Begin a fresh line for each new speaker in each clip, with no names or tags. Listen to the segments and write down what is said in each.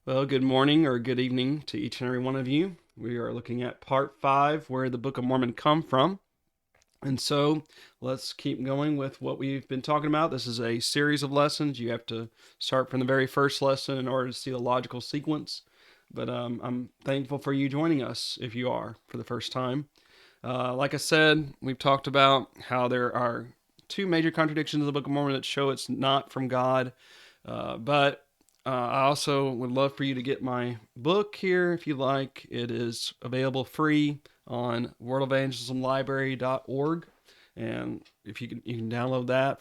Well, good morning or good evening to each and every one of you. We are looking at part 5, where the Book of Mormon come from. And so let's keep going with what we've been talking about. This is a series of lessons. You have to start from the very first lesson in order to see the logical sequence. But I'm thankful for you joining us if you are for the first time. Like I said, we've talked about how there are two major contradictions in the Book of Mormon that show it's not from God. But I also would love for you to get my book here if you like. It is available free on worldevangelismlibrary.org, and if you can download that.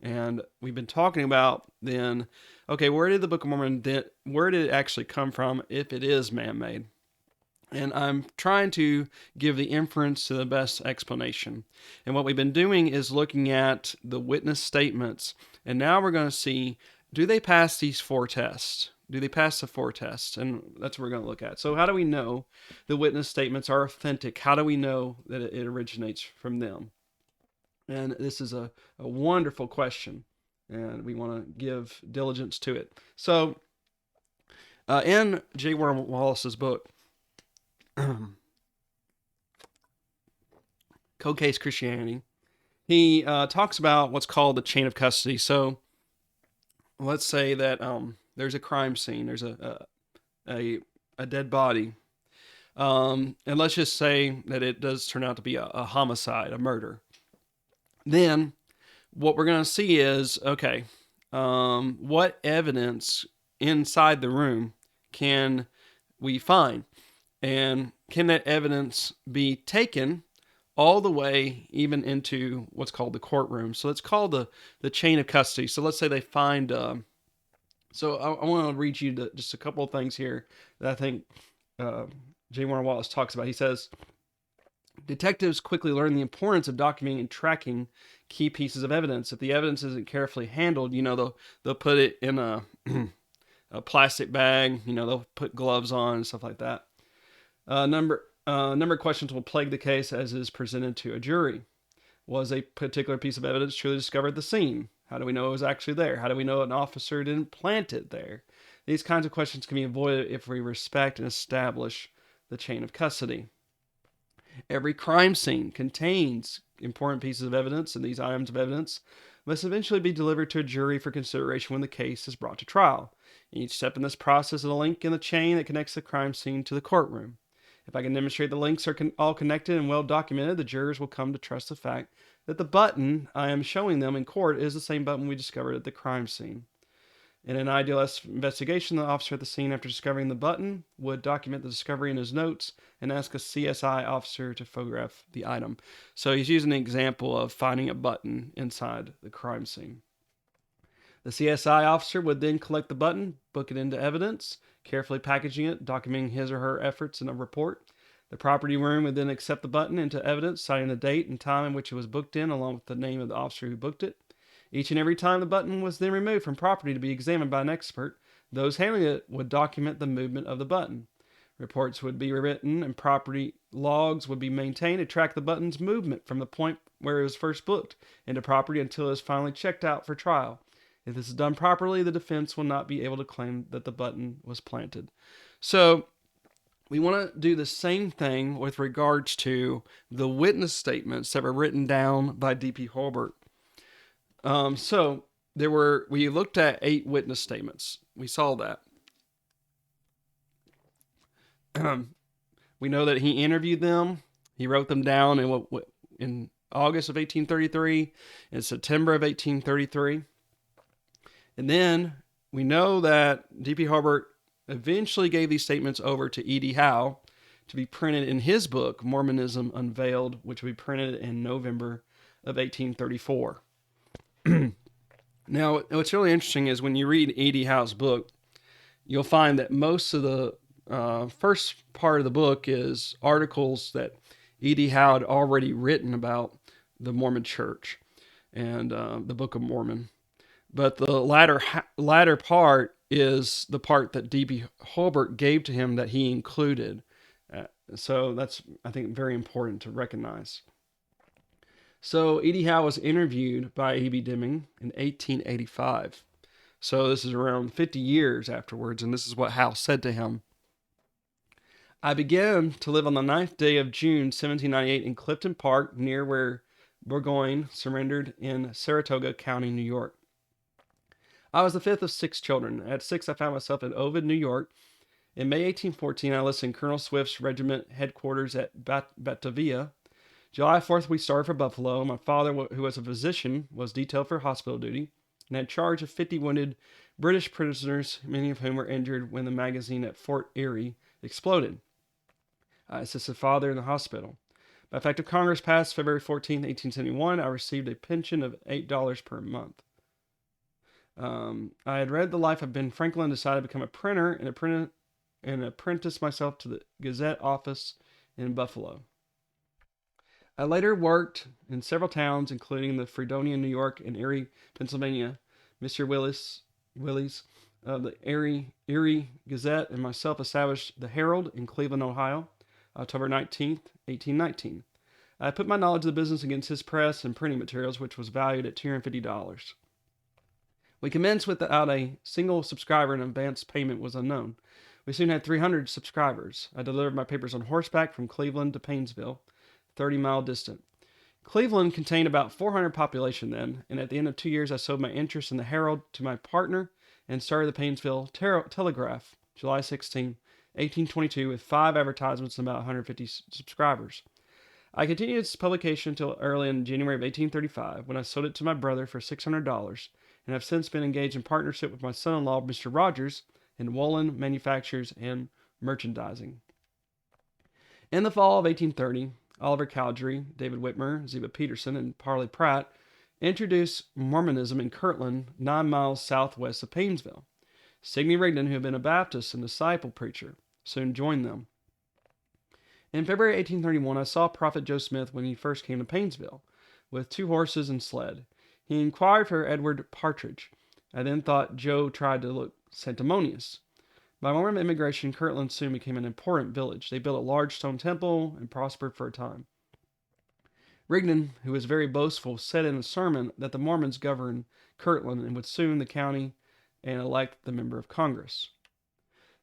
And we've been talking about then, okay, where did the Book of Mormon where did it actually come from if it is man-made? And I'm trying to give the inference to the best explanation. And what we've been doing is looking at the witness statements. And now we're going to see, do they pass these four tests? Do they pass the four tests? And that's what we're going to look at. So, how do we know the witness statements are authentic? How do we know that it originates from them? And this is a wonderful question. And we want to give diligence to it. So, in J. Warren Wallace's book, Cold Case Christianity, he talks about what's called the chain of custody. So let's say that there's a crime scene, there's a dead body, and let's just say that it does turn out to be a homicide, a murder. Then what we're going to see is, okay, what evidence inside the room can we find? And can that evidence be taken all the way even into what's called the courtroom? So it's called the chain of custody. So let's say they find. So I want to read you just a couple of things here that I think J. Warner Wallace talks about. He says, detectives quickly learn the importance of documenting and tracking key pieces of evidence. If the evidence isn't carefully handled, they'll put it in a a plastic bag. They'll put gloves on and stuff like that. Number of questions will plague the case as is presented to a jury. Was a particular piece of evidence truly discovered at the scene? How do we know it was actually there? How do we know an officer didn't plant it there? These kinds of questions can be avoided if we respect and establish the chain of custody. Every crime scene contains important pieces of evidence, and these items of evidence must eventually be delivered to a jury for consideration when the case is brought to trial. Each step in this process is a link in the chain that connects the crime scene to the courtroom. If I can demonstrate the links are all connected and well documented, the jurors will come to trust the fact that the button I am showing them in court is the same button we discovered at the crime scene. In an ideal investigation, the officer at the scene, after discovering the button, would document the discovery in his notes and ask a CSI officer to photograph the item. So he's using an example of finding a button inside the crime scene. The CSI officer would then collect the button, book it into evidence, carefully packaging it, documenting his or her efforts in a report. The property room would then accept the button into evidence, citing the date and time in which it was booked in, along with the name of the officer who booked it. Each and every time the button was then removed from property to be examined by an expert, those handling it would document the movement of the button. Reports would be written and property logs would be maintained to track the button's movement from the point where it was first booked into property until it is finally checked out for trial. If this is done properly, the defense will not be able to claim that the button was planted. So we want to do the same thing with regards to the witness statements that were written down by D.P. Holbert. So we looked at 8 witness statements. We saw that. We know that he interviewed them. He wrote them down in August of 1833, in September of 1833. And then we know that D.P. Holbert eventually gave these statements over to E.D. Howe to be printed in his book, Mormonism Unveiled, which will be printed in November of 1834. Now, what's really interesting is when you read E.D. Howe's book, you'll find that most of the first part of the book is articles that E.D. Howe had already written about the Mormon Church and the Book of Mormon. But the latter part is the part that D.B. Holbert gave to him that he included. So that's, I think, very important to recognize. So E.D. Howe was interviewed by A.B. Deming in 1885. So this is around 50 years afterwards, and this is what Howe said to him. I began to live on the 9th day of June, 1798, in Clifton Park, near where Burgoyne surrendered in Saratoga County, New York. I was the fifth of 6 children. At 6, I found myself in Ovid, New York. In May 1814, I enlisted in Colonel Swift's regiment headquarters at Batavia. July 4th, we started for Buffalo. My father, who was a physician, was detailed for hospital duty and had charge of 50 wounded British prisoners, many of whom were injured when the magazine at Fort Erie exploded. I assisted father in the hospital. By fact of Congress passed February 14, 1871, I received a pension of $8 per month. I had read the life of Ben Franklin, decided to become a printer, and apprenticed myself to the Gazette office in Buffalo. I later worked in several towns, including the Fredonia, New York, and Erie, Pennsylvania. Mr. Willis of the Erie Gazette and myself established the Herald in Cleveland, Ohio, October 19th, 1819. I put my knowledge of the business against his press and printing materials, which was valued at $250. We commenced without a single subscriber, and advance payment was unknown. We soon had 300 subscribers. I delivered my papers on horseback from Cleveland to Painesville, 30-mile distant. Cleveland contained about 400 population then, and at the end of 2 years, I sold my interest in the Herald to my partner and started the Painesville Telegraph, July 16, 1822, with 5 advertisements and about 150 subscribers. I continued its publication until early in January of 1835, when I sold it to my brother for $600, and have since been engaged in partnership with my son-in-law, Mr. Rogers, in woolen manufactures and merchandising. In the fall of 1830, Oliver Cowdery, David Whitmer, Ziba Peterson, and Parley Pratt introduced Mormonism in Kirtland, 9 miles southwest of Painesville. Sidney Rigdon, who had been a Baptist and disciple preacher, soon joined them. In February 1831, I saw Prophet Joe Smith when he first came to Painesville, with 2 horses and sled. He inquired for Edward Partridge. I then thought Joe tried to look sanctimonious. By Mormon immigration, Kirtland soon became an important village. They built a large stone temple and prospered for a time. Rigdon, who was very boastful, said in a sermon that the Mormons governed Kirtland and would soon the county and elect the member of Congress.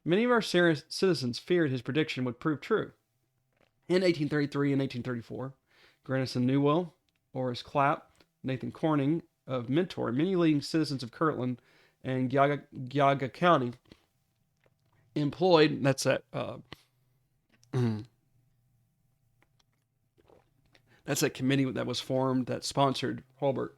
Many of our citizens feared his prediction would prove true. In 1833 and 1834, Grandison Newell, Horace Clapp, Nathan Corning of Mentor, and many leading citizens of Kirtland and Geauga County employed, that's that committee that was formed that sponsored Holbert.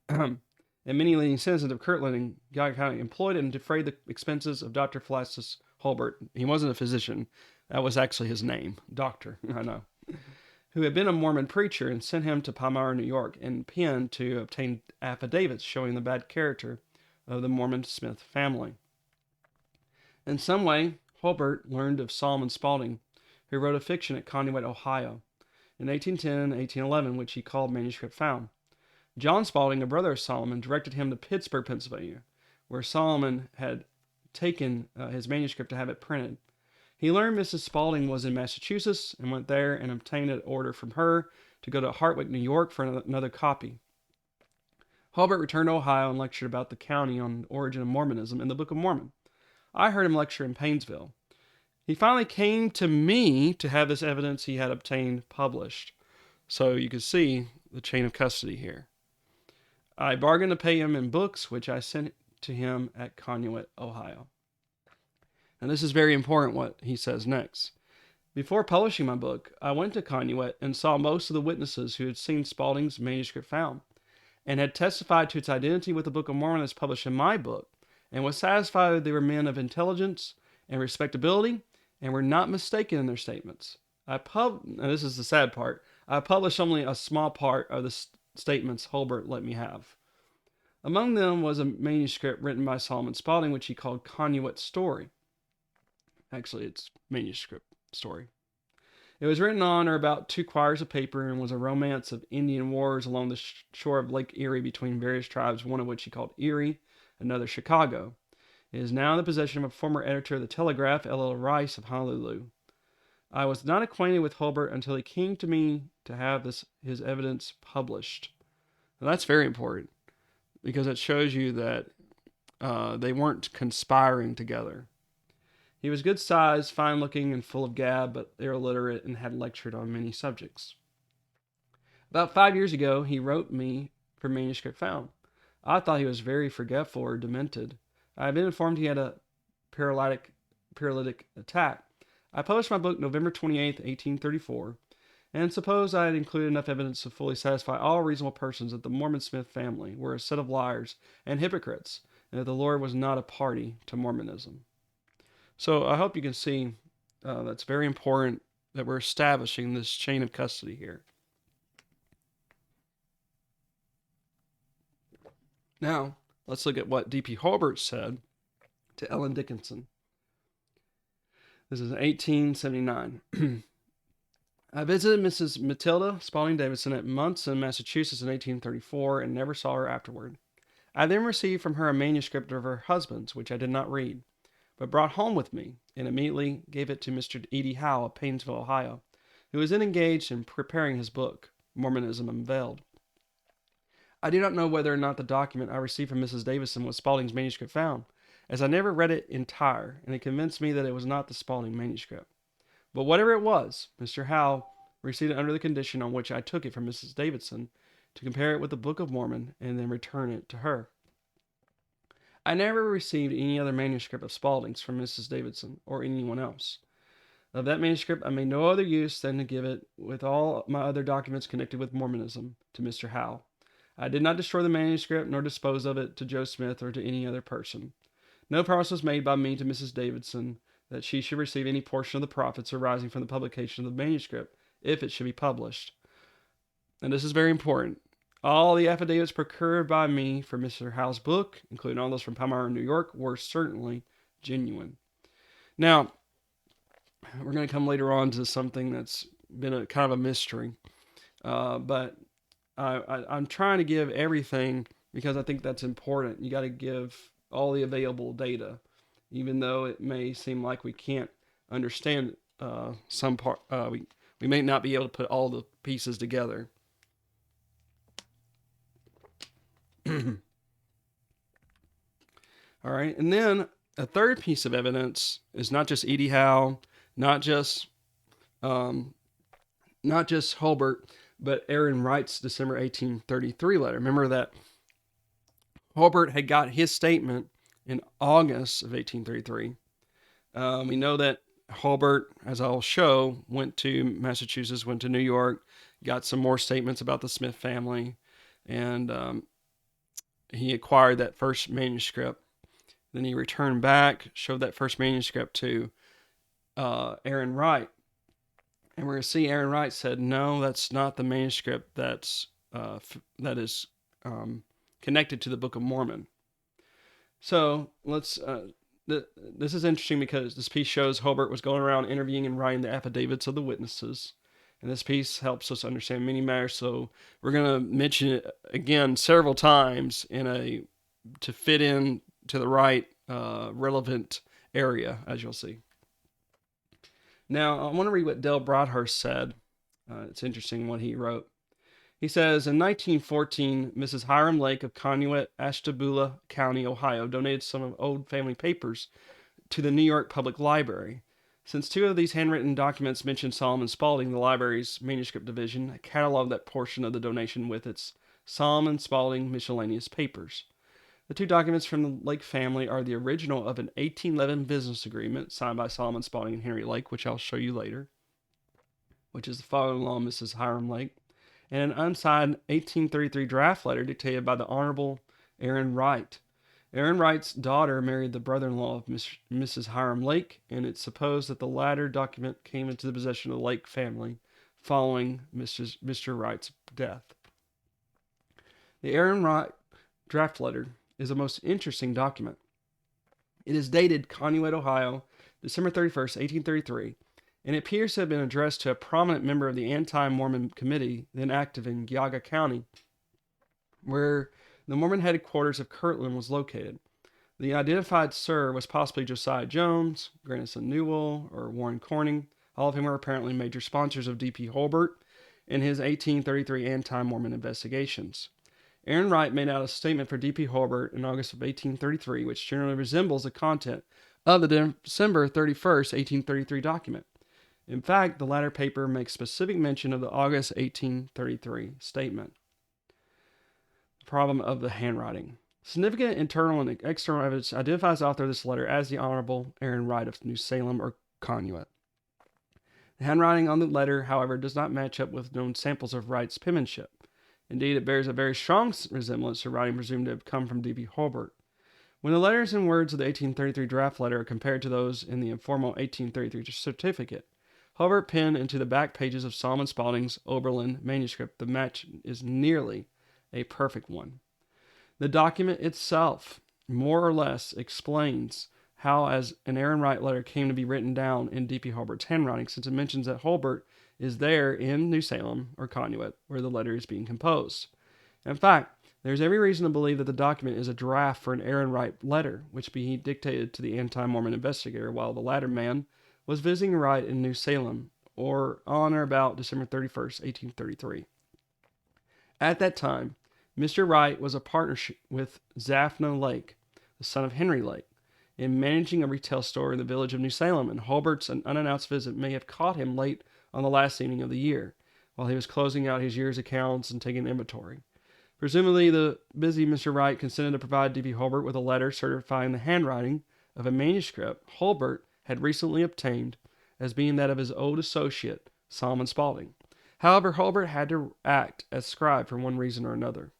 And many leading citizens of Kirtland and Geauga County employed and defrayed the expenses of Dr. Phalastus Holbert. He wasn't a physician. That was actually his name, Doctor, I know, who had been a Mormon preacher, and sent him to Palmyra, New York, and Penn to obtain affidavits showing the bad character of the Mormon Smith family. In some way, Holbert learned of Solomon Spaulding, who wrote a fiction at Conneaut, Ohio, in 1810 and 1811, which he called Manuscript Found. John Spaulding, a brother of Solomon, directed him to Pittsburgh, Pennsylvania, where Solomon had taken his manuscript to have it printed. He learned Mrs. Spaulding was in Massachusetts and went there and obtained an order from her to go to Hartwick, New York for another copy. Holbert returned to Ohio and lectured about the county on the origin of Mormonism in the Book of Mormon. I heard him lecture in Painesville. He finally came to me to have this evidence he had obtained published. So you can see the chain of custody here. I bargained to pay him in books, which I sent to him at Conneaut, Ohio. And this is very important what he says next. Before publishing my book, I went to Conneaut and saw most of the witnesses who had seen Spaulding's manuscript found, and had testified to its identity with the Book of Mormon as published in my book, and was satisfied that they were men of intelligence and respectability, and were not mistaken in their statements. And this is the sad part, I published only a small part of the statements Holbert let me have. Among them was a manuscript written by Solomon Spaulding, which he called Conneaut Story. Actually, it's manuscript story. It was written on or about 2 quires of paper, and was a romance of Indian wars along the shore of Lake Erie between various tribes, one of which he called Erie, another Chicago. It is now in the possession of a former editor of the Telegraph, L.L. Rice of Honolulu. I was not acquainted with Holbert until he came to me to have his evidence published. Now, that's very important, because it shows you that they weren't conspiring together. He was good sized, fine looking, and full of gab, but illiterate and had lectured on many subjects. About 5 years ago, he wrote me for manuscript found. I thought he was very forgetful or demented. I had been informed he had a paralytic attack. I published my book November 28th, 1834, and suppose I had included enough evidence to fully satisfy all reasonable persons that the Mormon Smith family were a set of liars and hypocrites, and that the Lord was not a party to Mormonism. So I hope you can see that's very important that we're establishing this chain of custody here. Now, let's look at what D.P. Holbert said to Ellen Dickinson. This is 1879. I visited Mrs. Matilda Spalding Davidson at Munson, Massachusetts in 1834 and never saw her afterward. I then received from her a manuscript of her husband's, which I did not read, but brought home with me, and immediately gave it to Mr. E.D. Howe of Painesville, Ohio, who was then engaged in preparing his book, Mormonism Unveiled. I do not know whether or not the document I received from Mrs. Davidson was Spalding's manuscript found, as I never read it entire, and it convinced me that it was not the Spalding manuscript. But whatever it was, Mr. Howe received it under the condition on which I took it from Mrs. Davidson to compare it with the Book of Mormon and then return it to her. I never received any other manuscript of Spalding's from Mrs. Davidson or anyone else. Of that manuscript, I made no other use than to give it, with all my other documents connected with Mormonism, to Mr. Howe. I did not destroy the manuscript nor dispose of it to Joe Smith or to any other person. No promise was made by me to Mrs. Davidson that she should receive any portion of the profits arising from the publication of the manuscript, if it should be published. And this is very important. All the affidavits procured by me for Mr. Howe's book, including all those from Palmyra, New York, were certainly genuine. Now, we're going to come later on to something that's been a kind of a mystery, but I'm trying to give everything because I think that's important. You got to give all the available data, even though it may seem like we can't understand some part. We may not be able to put all the pieces together. All right, and then a third piece of evidence is not just E.D. Howe, not just Holbert, but Aaron Wright's December 1833 letter. Remember that Holbert had got his statement in August of 1833. We know that Holbert, as I'll show, went to Massachusetts, went to New York, got some more statements about the Smith family, and he acquired that first manuscript. Then he returned back, showed that first manuscript to Aaron Wright. And we're going to see Aaron Wright said, no, that's not the manuscript that is connected to the Book of Mormon. So let's. This is interesting because this piece shows Holbert was going around interviewing and writing the affidavits of the witnesses. And this piece helps us understand many matters. So we're going to mention it again several times to fit in to the right relevant area, as you'll see. Now, I want to read what Dale Broadhurst said. It's interesting what he wrote. He says, in 1914, Mrs. Hiram Lake of Conneaut, Ashtabula County, Ohio, donated some old family papers to the New York Public Library. Since two of these handwritten documents mention Solomon Spalding, the library's manuscript division cataloged that portion of the donation with its Solomon Spalding miscellaneous papers. The two documents from the Lake family are the original of an 1811 business agreement signed by Solomon Spalding and Henry Lake, which I'll show you later, which is the father-in-law, Mrs. Hiram Lake, and an unsigned 1833 draft letter dictated by the Honorable Aaron Wright. Aaron Wright's daughter married the brother-in-law of Mrs. Hiram Lake, and it's supposed that the latter document came into the possession of the Lake family following Mr. Wright's death. The Aaron Wright draft letter is a most interesting document. It is dated Conneaut, Ohio, December 31st, 1833, and it appears to have been addressed to a prominent member of the anti-Mormon committee then active in Geauga County, where the Mormon headquarters of Kirtland was located. The identified sir was possibly Josiah Jones, Grandison Newell, or Warren Corning, all of whom were apparently major sponsors of D.P. Holbert in his 1833 anti-Mormon investigations. Aaron Wright made out a statement for D.P. Hobart in August of 1833, which generally resembles the content of the December 31st, 1833 document. In fact, the latter paper makes specific mention of the August 1833 statement. The problem of the handwriting. Significant internal and external evidence identifies the author of this letter as the Honorable Aaron Wright of New Salem or Conneaut. The handwriting on the letter, however, does not match up with known samples of Wright's penmanship. Indeed, it bears a very strong resemblance to writing presumed to have come from D.P. Hobart. When the letters and words of the 1833 draft letter are compared to those in the informal 1833 certificate, Hobart penned into the back pages of Solomon Spaulding's Oberlin manuscript, the match is nearly a perfect one. The document itself, more or less, explains how as an Aaron Wright letter came to be written down in D.P. Hobart's handwriting, since it mentions that Hobart is there in New Salem, or Conneaut, where the letter is being composed. In fact, there's every reason to believe that the document is a draft for an Aaron Wright letter, which he dictated to the anti-Mormon investigator while the latter man was visiting Wright in New Salem, or on or about December 31st, 1833. At that time, Mr. Wright was a partner with Zaphnath Lake, the son of Henry Lake, in managing a retail store in the village of New Salem, and Hobart's unannounced visit may have caught him late on the last evening of the year, while he was closing out his year's accounts and taking inventory. Presumably, the busy Mr. Wright consented to provide D.P. Hobart with a letter certifying the handwriting of a manuscript Hobart had recently obtained as being that of his old associate, Solomon Spaulding. However, Hobart had to act as scribe for one reason or another.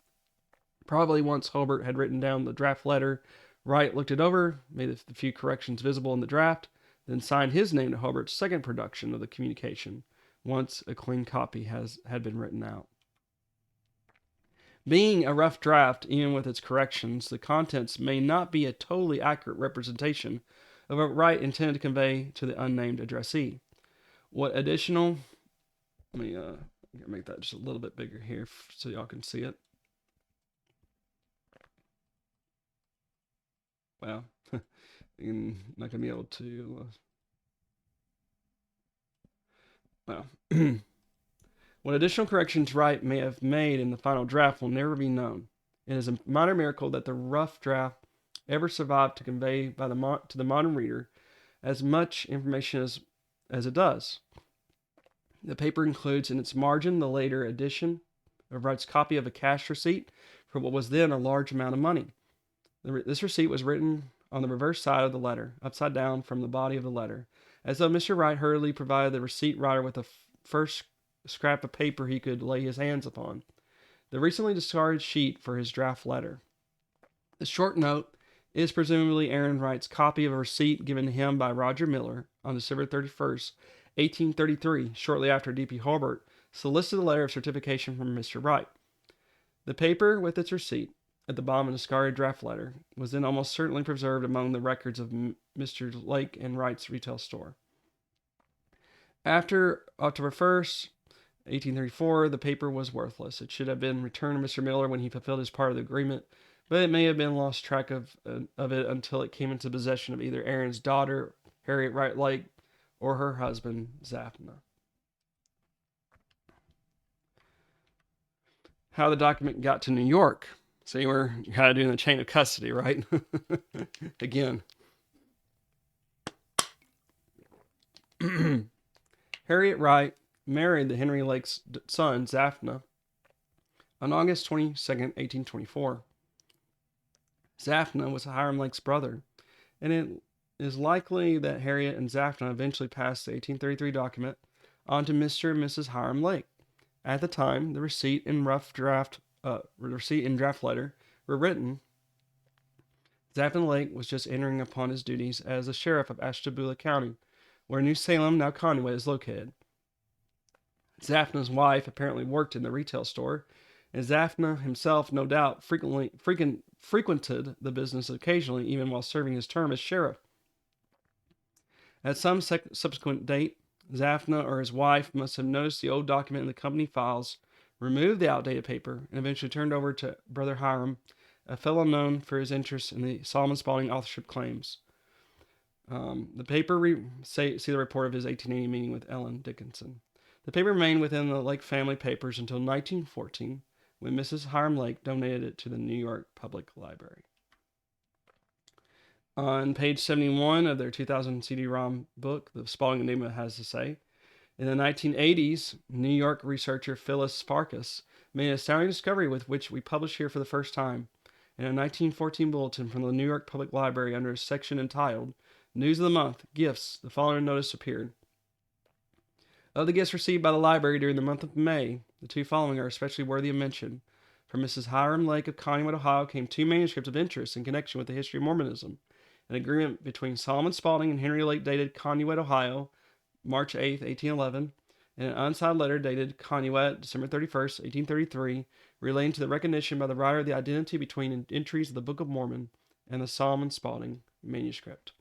Probably once Hobart had written down the draft letter, Wright looked it over, made a few corrections visible in the draft, then signed his name to Hobart's second production of the communication, once a clean copy had been written out. Being a rough draft, even with its corrections, the contents may not be a totally accurate representation of what Wright intended to convey to the unnamed addressee. What additional... Let me make that just a little bit bigger here so y'all can see it. Well, you're not going to be able to... What additional corrections Wright may have made in the final draft will never be known. It is a minor miracle that the rough draft ever survived to convey to the modern reader as much information as it does. The paper includes in its margin the later edition of Wright's copy of a cash receipt for what was then a large amount of money. This receipt was written on the reverse side of the letter, upside down from the body of the letter, as though Mr. Wright hurriedly provided the receipt writer with the first scrap of paper he could lay his hands upon, the recently discarded sheet for his draft letter. The short note is presumably Aaron Wright's copy of a receipt given to him by Roger Miller on December 31st, 1833, shortly after D.P. Hobart solicited a letter of certification from Mr. Wright. The paper with its receipt, at the bottom of the discarded draft letter, was then almost certainly preserved among the records of Mr. Lake and Wright's retail store. After October 1st, 1834, the paper was worthless. It should have been returned to Mr. Miller when he fulfilled his part of the agreement, but it may have been lost track of it until it came into possession of either Aaron's daughter, Harriet Wright Lake, or her husband, Zaphnath. How the document got to New York. See, we're kind of doing the chain of custody, right? Again. Harriet Wright married the Henry Lake's son, Zaphnath, on August 22nd, 1824. Zaphnath was Hiram Lake's brother, and it is likely that Harriet and Zaphnath eventually passed the 1833 document on to Mr. and Mrs. Hiram Lake. At the time, the receipt and draft letter were written. Zaphnath Lake was just entering upon his duties as the sheriff of Ashtabula County, where New Salem, now Conneaut, is located. Zaphnath's wife apparently worked in the retail store, and Zaphnath himself, no doubt, frequented the business occasionally, even while serving his term as sheriff. At some subsequent date, Zaphnath or his wife must have noticed the old document in the company files, removed the outdated paper, and eventually turned over to Brother Hiram, a fellow known for his interest in the Solomon Spaulding authorship claims. The paper, see the report of his 1880 meeting with Ellen Dickinson. The paper remained within the Lake family papers until 1914, when Mrs. Hiram Lake donated it to the New York Public Library. On page 71 of their 2000 CD-ROM book, The Spalding Enigma has to say, in the 1980s, New York researcher Phyllis Farkas made an astounding discovery with which we publish here for the first time. In a 1914 bulletin from the New York Public Library under a section entitled News of the Month, Gifts, the following notice appeared. Of the gifts received by the library during the month of May, the two following are especially worthy of mention. From Mrs. Hiram Lake of Conneaut, Ohio, came 2 manuscripts of interest in connection with the history of Mormonism. An agreement between Solomon Spalding and Henry Lake dated Conneaut, Ohio, March 8, 1811, and an unsigned letter dated Conneaut, December 31st, 1833, relating to the recognition by the writer of the identity between entries of the Book of Mormon and the Solomon Spalding manuscript.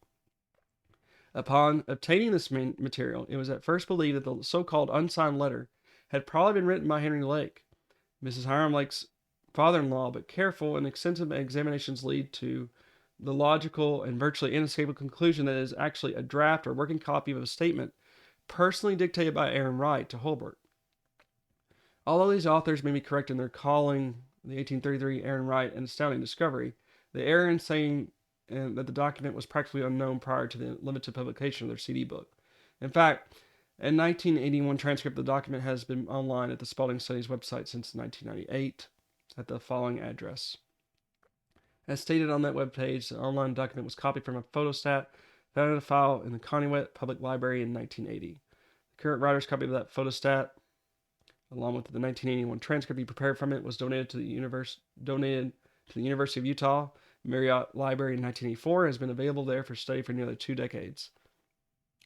Upon obtaining this material, it was at first believed that the so-called unsigned letter had probably been written by Henry Lake, Mrs. Hiram Lake's father-in-law, but careful and extensive examinations lead to the logical and virtually inescapable conclusion that it is actually a draft or working copy of a statement personally dictated by Aaron Wright to Holbert. Although these authors may be correct in their calling the 1833 Aaron Wright an astounding discovery, the error in saying that the document was practically unknown prior to the limited publication of their CD book. In fact, a 1981 transcript of the document has been online at the Spalding Studies website since 1998 at the following address. As stated on that webpage, the online document was copied from a photostat found in a file in the Conneaut Public Library in 1980. The current writer's copy of that photostat, along with the 1981 transcript he prepared from it, was donated to the University of Utah Marriott Library in 1984 and has been available there for study for nearly 2 decades.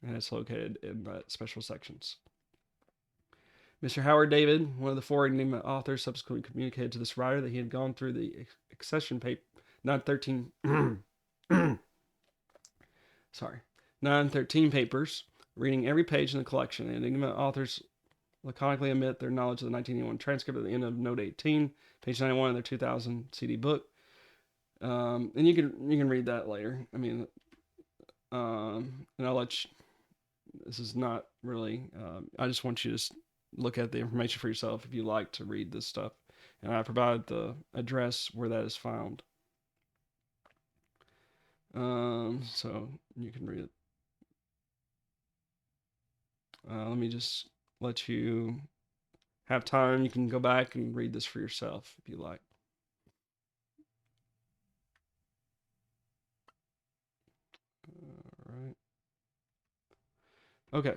And it's located in special sections. Mr. Howard David, one of the 4 Enigma authors, subsequently communicated to this writer that he had gone through the accession paper 913 papers, reading every page in the collection. The Enigma authors laconically omit their knowledge of the 1981 transcript at the end of note 18, page 91 of their 2000 CD book. And you can read that later. I mean, and I'll let you. This is not really. I just want you to look at the information for yourself if you like to read this stuff, and I provide the address where that is found. So you can read it. Let me just let you have time. You can go back and read this for yourself if you like. All right. Okay.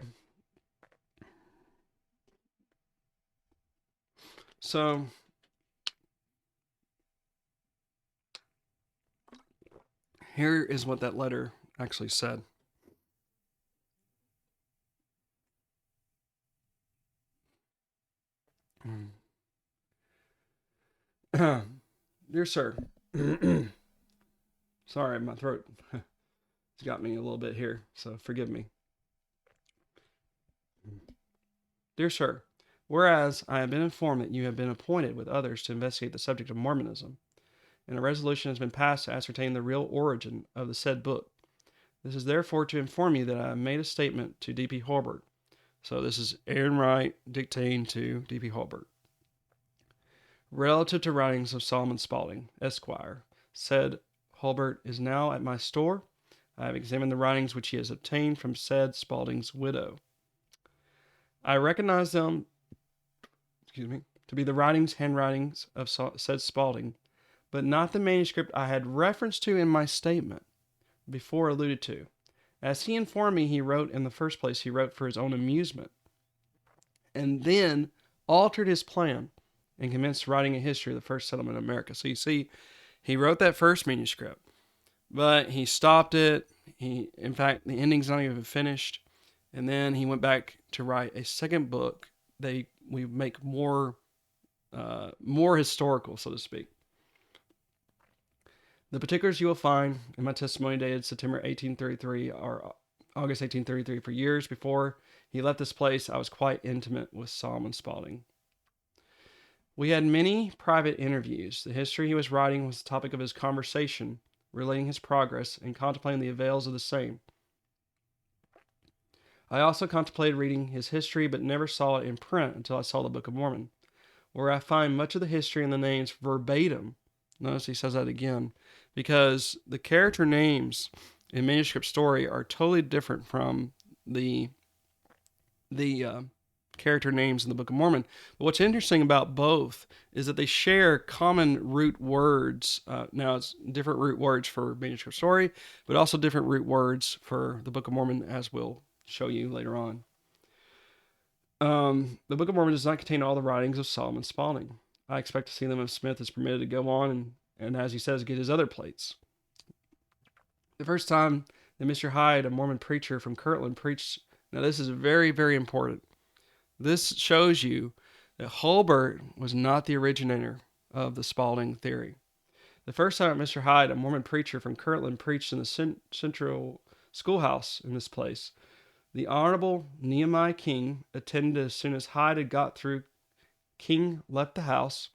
So here is what that letter actually said. Dear sir, sorry, my throat has got me a little bit here, so forgive me. Dear sir, whereas I have been informed that you have been appointed with others to investigate the subject of Mormonism, and a resolution has been passed to ascertain the real origin of the said book. This is therefore to inform you that I have made a statement to D.P. Holbert. So this is Aaron Wright dictating to D.P. Holbert. Relative to writings of Solomon Spalding, Esquire, said Holbert is now at my store. I have examined the writings which he has obtained from said Spalding's widow. I recognize them, to be the handwritings of said Spalding, but not the manuscript I had reference to in my statement before alluded to. As he informed me, he wrote in the first place, he wrote for his own amusement, and then altered his plan and commenced writing a history of the first settlement in America. So you see, he wrote that first manuscript, but he stopped it. In fact, the ending's not even finished. And then he went back to write a second book. We make more historical, so to speak. The particulars you will find in my testimony dated September 1833 or August 1833. For years before he left this place, I was quite intimate with Solomon Spalding. We had many private interviews. The history he was writing was the topic of his conversation, relating his progress and contemplating the avails of the same. I also contemplated reading his history, but never saw it in print until I saw the Book of Mormon. where I find much of the history and the names verbatim. Notice he says that again, because the character names in manuscript story are totally different from the character names in the Book of Mormon. But what's interesting about both is that they share common root words. Now, it's different root words for manuscript story, but also different root words for the Book of Mormon, as we'll show you later on. The Book of Mormon does not contain all the writings of Solomon Spaulding. I expect to see them if Smith is permitted to go on and as he says, get his other plates. The first time that Mr. Hyde, a Mormon preacher from Kirtland, preached, now this is very, very important. This shows you that Holbert was not the originator of the Spaulding theory. The first time Mr. Hyde, a Mormon preacher from Kirtland, preached in the central schoolhouse in this place, the Honorable Nehemiah King attended as soon as Hyde had got through. King left the house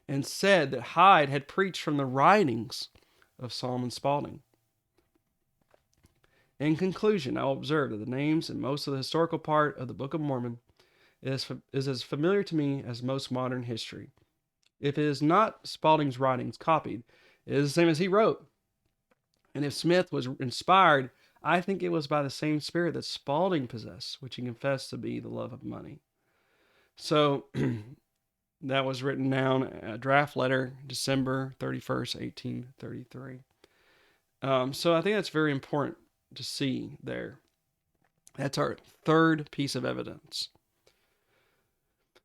and said that Hyde had preached from the writings of Solomon Spaulding. In conclusion, I will observe that the names and most of the historical part of the Book of Mormon is as familiar to me as most modern history. If it is not Spaulding's writings copied, it is the same as he wrote. And if Smith was inspired, I think it was by the same spirit that Spaulding possessed, which he confessed to be the love of money. So that was written down, a draft letter, December 31st, 1833. So I think that's very important to see there. That's our third piece of evidence.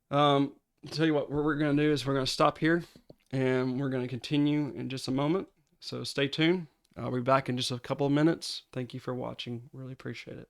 I'll tell you what we're going to do is we're going to stop here and we're going to continue in just a moment. So stay tuned. I'll be back in just a couple of minutes. Thank you for watching. Really appreciate it.